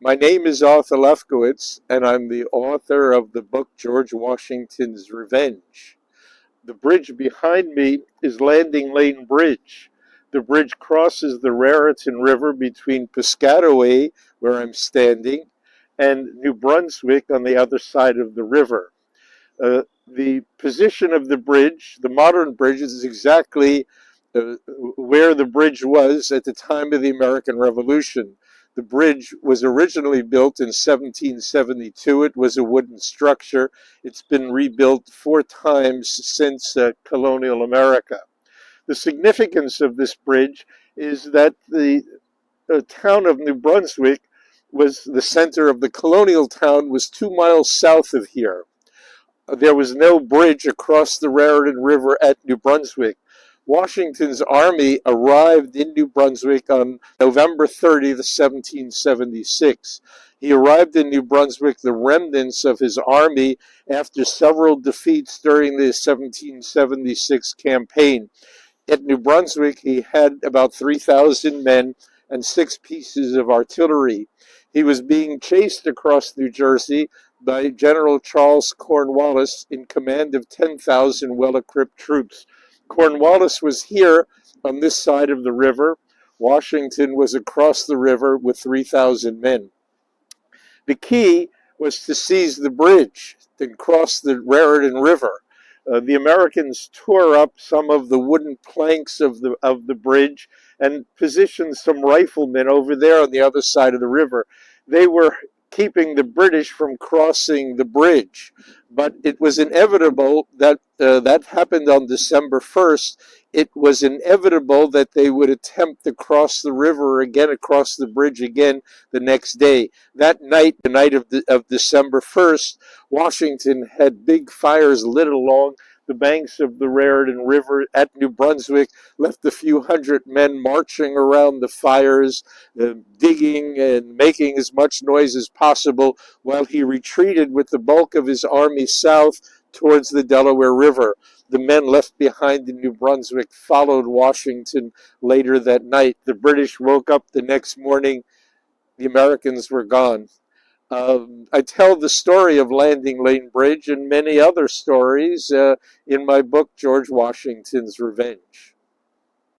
My name is Arthur Lefkowitz, and I'm the author of the book George Washington's Revenge. The bridge behind me is Landing Lane Bridge. The bridge crosses the Raritan River between Piscataway, where I'm standing, and New Brunswick on the other side of the river. The position of the bridge, the modern bridge, is exactly where the bridge was at the time of the American Revolution. The bridge was originally built in 1772. It was a wooden structure. It's been rebuilt 4 times since colonial America. The significance of this bridge is that the town of New Brunswick was the center of the colonial town, was 2 miles south of here. There was no bridge across the Raritan River at New Brunswick. Washington's army arrived in New Brunswick on November 30th, 1776. He arrived in New Brunswick, the remnants of his army, after several defeats during the 1776 campaign. At New Brunswick, he had about 3,000 men and 6 pieces of artillery. He was being chased across New Jersey by General Charles Cornwallis in command of 10,000 well-equipped troops. Cornwallis was here on this side of the river. Washington was across the river with 3,000 men. The key was to seize the bridge and cross the Raritan River. The Americans tore up some of the wooden planks of the bridge and positioned some riflemen over there on the other side of the river. They were keeping the British from crossing the bridge, but it was inevitable that that happened on December 1st. It was inevitable that they would attempt to cross the river again, across the bridge again the next day. That night, the night of December 1st, Washington had big fires lit along the banks of the Raritan River at New Brunswick, left a few hundred men marching around the fires, digging and making as much noise as possible, while he retreated with the bulk of his army south towards the Delaware River. The men left behind in New Brunswick followed Washington later that night. The British woke up the next morning. The Americans were gone. I tell the story of Landing Lane Bridge and many other stories in my book, George Washington's Revenge.